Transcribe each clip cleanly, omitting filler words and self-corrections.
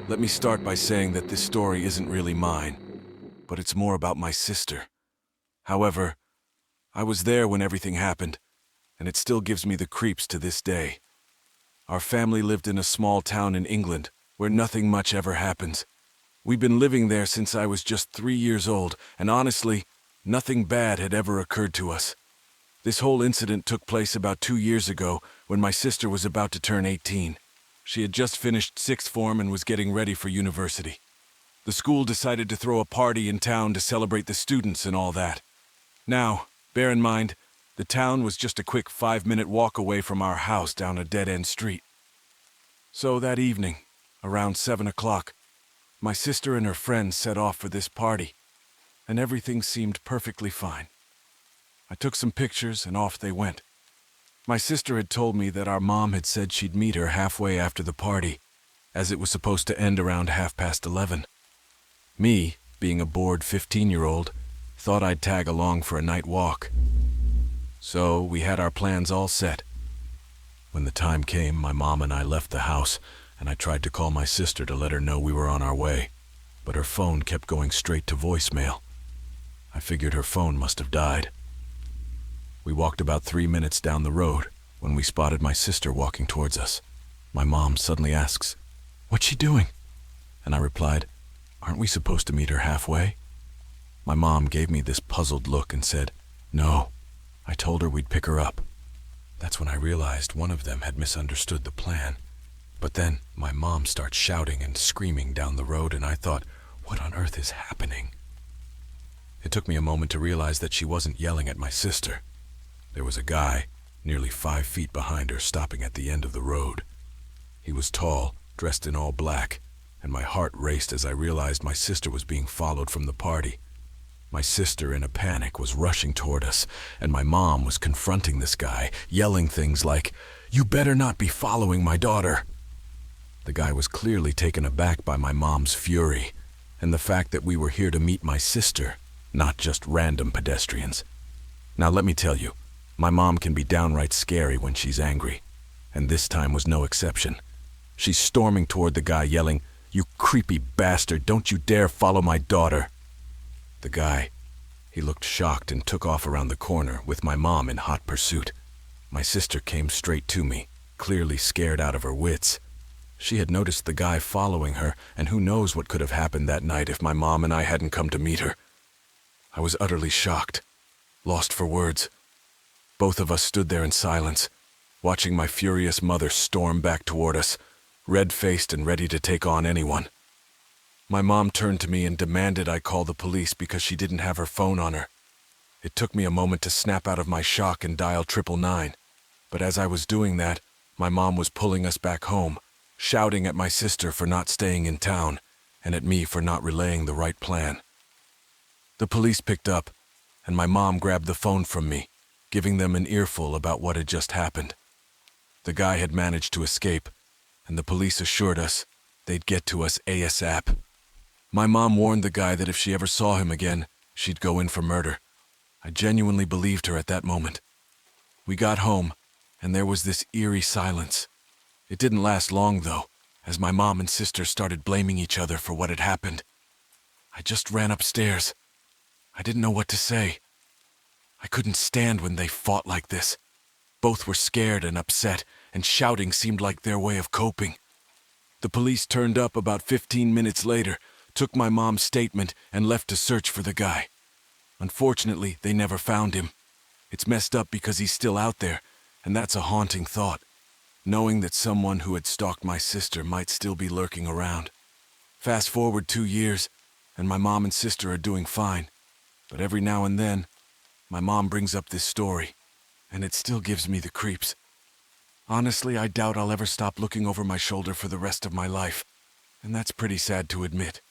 Let me start by saying that this story isn't really mine, but it's more about my sister. However, I was there when everything happened, and it still gives me the creeps to this day. Our family lived in a small town in England where nothing much ever happens. We'd been living there since I was just 3 years old, and honestly, nothing bad had ever occurred to us. This whole incident took place about 2 years ago when my sister was about to turn 18. She had just finished sixth form and was getting ready for university. The school decided to throw a party in town to celebrate the students and all that. Now, bear in mind, the town was just a quick 5-minute walk away from our house down a dead-end street. So that evening, around 7 o'clock, my sister and her friends set off for this party, and everything seemed perfectly fine. I took some pictures and off they went. My sister had told me that our mom had said she'd meet her halfway after the party, as it was supposed to end around 11:30. Me, being a bored 15-year-old, thought I'd tag along for a night walk. So we had our plans all set. When the time came, my mom and I left the house, and I tried to call my sister to let her know we were on our way, but her phone kept going straight to voicemail. I figured her phone must have died. We walked about 3 minutes down the road when we spotted my sister walking towards us. My mom suddenly asks, "What's she doing?" And I replied, "Aren't we supposed to meet her halfway?" My mom gave me this puzzled look and said, "No, I told her we'd pick her up." That's when I realized one of them had misunderstood the plan. But then my mom starts shouting and screaming down the road, and I thought, what on earth is happening? It took me a moment to realize that she wasn't yelling at my sister. There was a guy, nearly 5 feet behind her, stopping at the end of the road. He was tall, dressed in all black, and my heart raced as I realized my sister was being followed from the party. My sister, in a panic, was rushing toward us, and my mom was confronting this guy, yelling things like, "You better not be following my daughter." The guy was clearly taken aback by my mom's fury, and the fact that we were here to meet my sister, not just random pedestrians. Now let me tell you, my mom can be downright scary when she's angry, and this time was no exception. She's storming toward the guy, yelling, "You creepy bastard, don't you dare follow my daughter." The guy, he looked shocked and took off around the corner with my mom in hot pursuit. My sister came straight to me, clearly scared out of her wits. She had noticed the guy following her, and who knows what could have happened that night if my mom and I hadn't come to meet her. I was utterly shocked, lost for words. Both of us stood there in silence, watching my furious mother storm back toward us, red-faced and ready to take on anyone. My mom turned to me and demanded I call the police because she didn't have her phone on her. It took me a moment to snap out of my shock and dial 999, but as I was doing that, my mom was pulling us back home, shouting at my sister for not staying in town, and at me for not relaying the right plan. The police picked up, and my mom grabbed the phone from me, giving them an earful about what had just happened. The guy had managed to escape, and the police assured us they'd get to us ASAP. My mom warned the guy that if she ever saw him again, she'd go in for murder. I genuinely believed her at that moment. We got home, and there was this eerie silence. It didn't last long, though, as my mom and sister started blaming each other for what had happened. I just ran upstairs. I didn't know what to say. I couldn't stand when they fought like this. Both were scared and upset, and shouting seemed like their way of coping. The police turned up about 15 minutes later, took my mom's statement, and left to search for the guy. Unfortunately, they never found him. It's messed up because he's still out there, and that's a haunting thought, knowing that someone who had stalked my sister might still be lurking around. Fast forward 2 years, and my mom and sister are doing fine, but every now and then, my mom brings up this story, and it still gives me the creeps. Honestly, I doubt I'll ever stop looking over my shoulder for the rest of my life, and that's pretty sad to admit.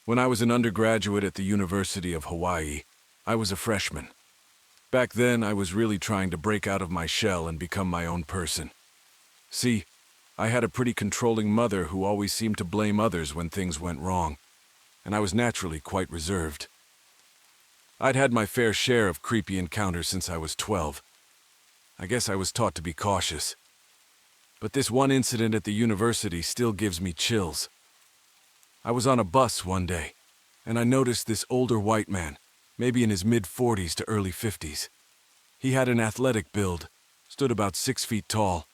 When I was an undergraduate at the University of Hawaii, I was a freshman. Back then, I was really trying to break out of my shell and become my own person. See, I had a pretty controlling mother who always seemed to blame others when things went wrong, and I was naturally quite reserved. I'd had my fair share of creepy encounters since I was 12. I guess I was taught to be cautious, But this one incident at the university still gives me chills. I was on a bus one day, and I noticed this older white man, maybe in his mid-40s to early 50s. He had an athletic build, stood about 6 feet tall,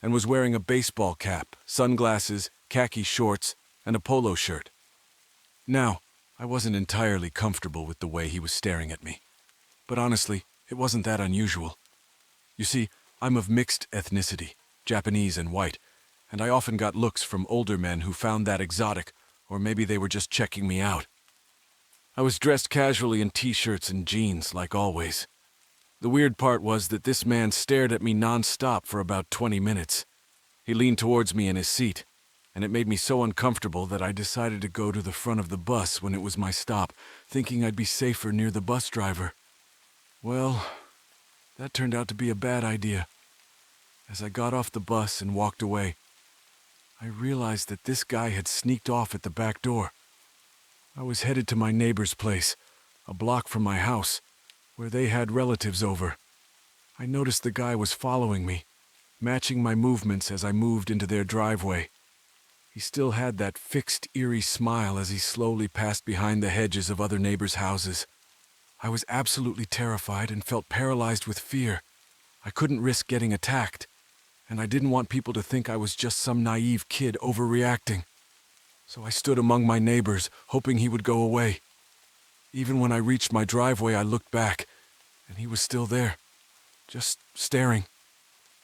and was wearing a baseball cap, sunglasses, khaki shorts, and a polo shirt. Now, I wasn't entirely comfortable with the way he was staring at me. But honestly, it wasn't that unusual. You see, I'm of mixed ethnicity, Japanese and white, and I often got looks from older men who found that exotic, or maybe they were just checking me out. I was dressed casually in t-shirts and jeans, like always. The weird part was that this man stared at me non-stop for about 20 minutes. He leaned towards me in his seat, and it made me so uncomfortable that I decided to go to the front of the bus when it was my stop, thinking I'd be safer near the bus driver. Well, that turned out to be a bad idea. As I got off the bus and walked away, I realized that this guy had sneaked off at the back door. I was headed to my neighbor's place, a block from my house, where they had relatives over. I noticed the guy was following me, matching my movements as I moved into their driveway. He still had that fixed, eerie smile as he slowly passed behind the hedges of other neighbors' houses. I was absolutely terrified and felt paralyzed with fear. I couldn't risk getting attacked, and I didn't want people to think I was just some naive kid overreacting. So I stood among my neighbors, hoping he would go away. Even when I reached my driveway, I looked back, and he was still there, just staring,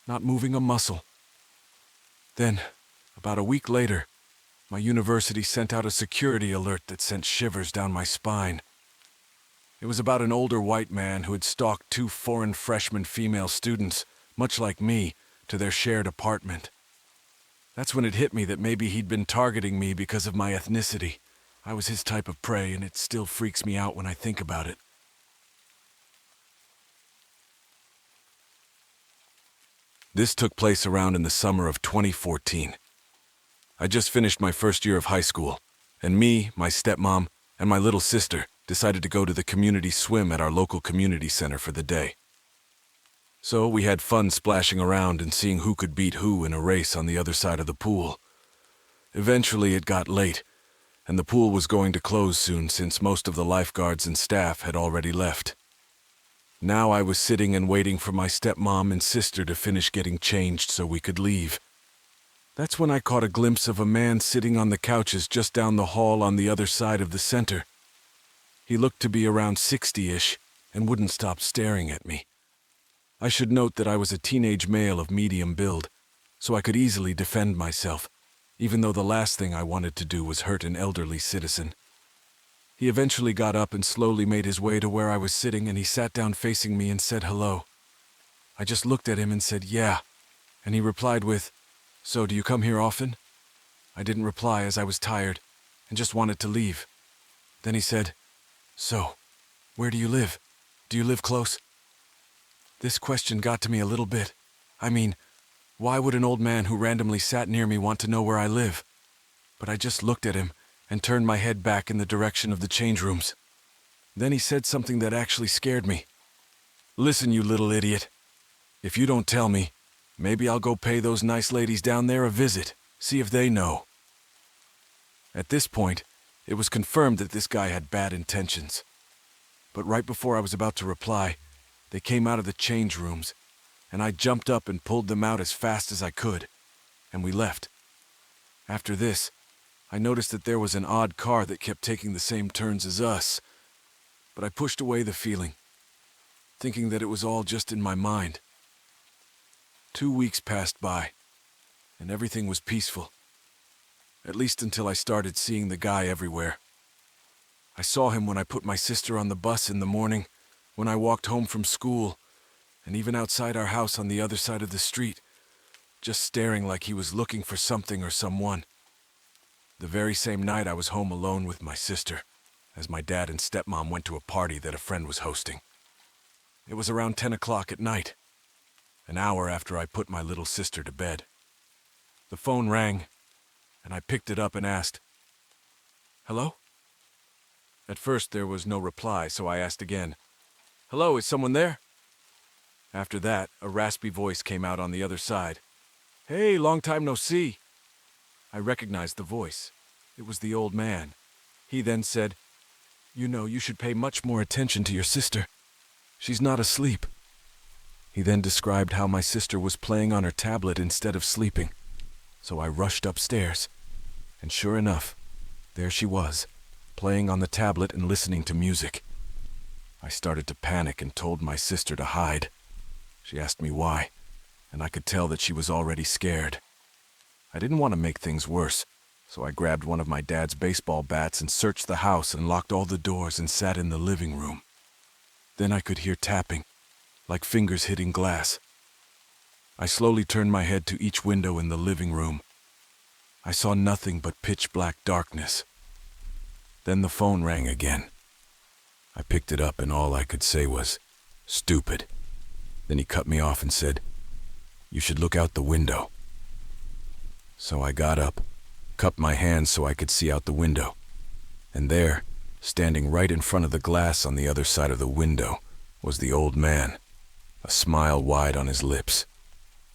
not moving a muscle. Then, about a week later, my university sent out a security alert that sent shivers down my spine. It was about an older white man who had stalked 2 foreign freshman female students, much like me, to their shared apartment. That's when it hit me that maybe he'd been targeting me because of my ethnicity. I was his type of prey, and it still freaks me out when I think about it. This took place around in the summer of 2014. I just finished my first year of high school, and me, my stepmom, and my little sister decided to go to the community swim at our local community center for the day. So we had fun splashing around and seeing who could beat who in a race on the other side of the pool. Eventually it got late, and the pool was going to close soon since most of the lifeguards and staff had already left. Now I was sitting and waiting for my stepmom and sister to finish getting changed so we could leave. That's when I caught a glimpse of a man sitting on the couches just down the hall on the other side of the center. He looked to be around 60-ish and wouldn't stop staring at me. I should note that I was a teenage male of medium build, so I could easily defend myself, even though the last thing I wanted to do was hurt an elderly citizen. He eventually got up and slowly made his way to where I was sitting, and he sat down facing me and said hello. I just looked at him and said, "Yeah," and he replied with, "So, do you come here often?" I didn't reply as I was tired and just wanted to leave. Then he said, "So, where do you live? Do you live close?" This question got to me a little bit. I mean, why would an old man who randomly sat near me want to know where I live? But I just looked at him and turned my head back in the direction of the change rooms. Then he said something that actually scared me. "Listen, you little idiot. If you don't tell me, maybe I'll go pay those nice ladies down there a visit, see if they know." At this point, it was confirmed that this guy had bad intentions. But right before I was about to reply, they came out of the change rooms, and I jumped up and pulled them out as fast as I could, and we left. After this, I noticed that there was an odd car that kept taking the same turns as us, but I pushed away the feeling, thinking that it was all just in my mind. 2 weeks passed by, and everything was peaceful, at least until I started seeing the guy everywhere. I saw him when I put my sister on the bus in the morning, when I walked home from school, and even outside our house on the other side of the street, just staring like he was looking for something or someone. The very same night I was home alone with my sister, as my dad and stepmom went to a party that a friend was hosting. It was around 10 o'clock at night, an hour after I put my little sister to bed. The phone rang, and I picked it up and asked, "Hello?" At first there was no reply, so I asked again, "Hello, is someone there?" After that, a raspy voice came out on the other side. Hey, long time no see. I recognized the voice. It was the old man. He then said, "You know, you should pay much more attention to your sister. She's not asleep." He then described how my sister was playing on her tablet instead of sleeping. So I rushed upstairs, and sure enough, there she was, playing on the tablet and listening to music. I started to panic and told my sister to hide. She asked me why, and I could tell that she was already scared. I didn't want to make things worse, so I grabbed one of my dad's baseball bats and searched the house and locked all the doors and sat in the living room. Then I could hear tapping, like fingers hitting glass. I slowly turned my head to each window in the living room. I saw nothing but pitch-black darkness. Then the phone rang again. I picked it up and all I could say was, "Stupid." Then he cut me off and said, "You should look out the window." So I got up, cupped my hands so I could see out the window. And there, standing right in front of the glass on the other side of the window, was the old man, a smile wide on his lips.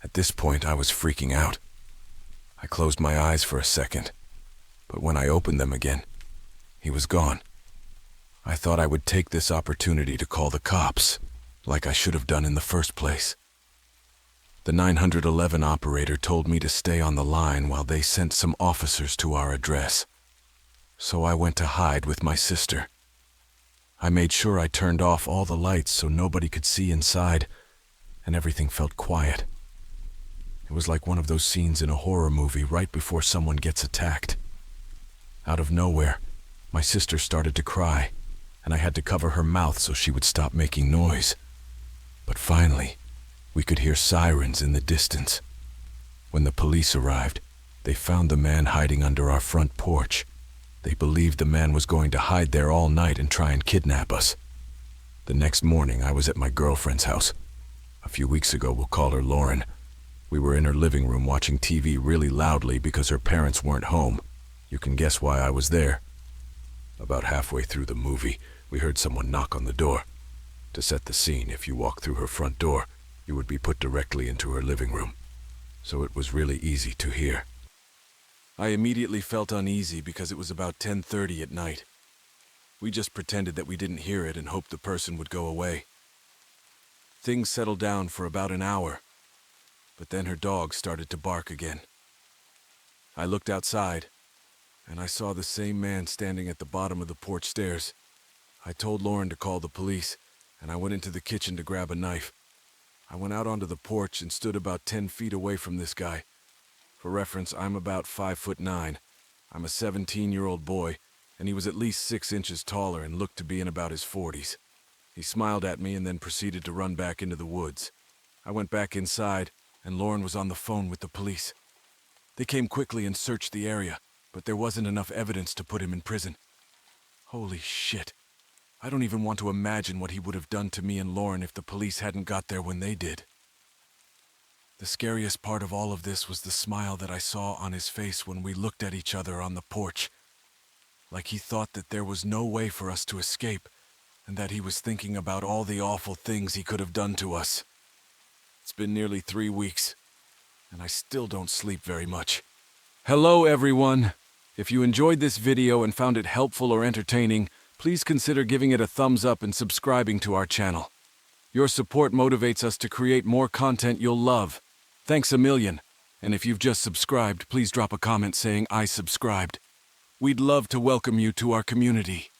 At this point, I was freaking out. I closed my eyes for a second, but when I opened them again, he was gone. I thought I would take this opportunity to call the cops, like I should have done in the first place. The 911 operator told me to stay on the line while they sent some officers to our address. So I went to hide with my sister. I made sure I turned off all the lights so nobody could see inside, and everything felt quiet. It was like one of those scenes in a horror movie right before someone gets attacked. Out of nowhere, my sister started to cry, and I had to cover her mouth so she would stop making noise. But finally, we could hear sirens in the distance. When the police arrived, they found the man hiding under our front porch. They believed the man was going to hide there all night and try and kidnap us. The next morning, I was at my girlfriend's house. A few weeks ago, we'll call her Lauren. We were in her living room watching TV really loudly because her parents weren't home. You can guess why I was there. About halfway through the movie, we heard someone knock on the door. To set the scene, if you walked through her front door, you would be put directly into her living room. So it was really easy to hear. I immediately felt uneasy because it was about 10:30 at night. We just pretended that we didn't hear it and hoped the person would go away. Things settled down for about an hour, but then her dog started to bark again. I looked outside, and I saw the same man standing at the bottom of the porch stairs. I told Lauren to call the police, and I went into the kitchen to grab a knife. I went out onto the porch and stood about 10 feet away from this guy. For reference, I'm about 5'9". I'm a 17-year-old boy, and he was at least 6 inches taller and looked to be in about his 40s. He smiled at me and then proceeded to run back into the woods. I went back inside, and Lauren was on the phone with the police. They came quickly and searched the area, but there wasn't enough evidence to put him in prison. Holy shit. I don't even want to imagine what he would have done to me and Lauren if the police hadn't got there when they did. The scariest part of all of this was the smile that I saw on his face when we looked at each other on the porch. Like he thought that there was no way for us to escape, and that he was thinking about all the awful things he could have done to us. It's been nearly 3 weeks, and I still don't sleep very much. Hello, everyone! If you enjoyed this video and found it helpful or entertaining, please consider giving it a thumbs up and subscribing to our channel. Your support motivates us to create more content you'll love. Thanks a million. And if you've just subscribed, please drop a comment saying I subscribed. We'd love to welcome you to our community.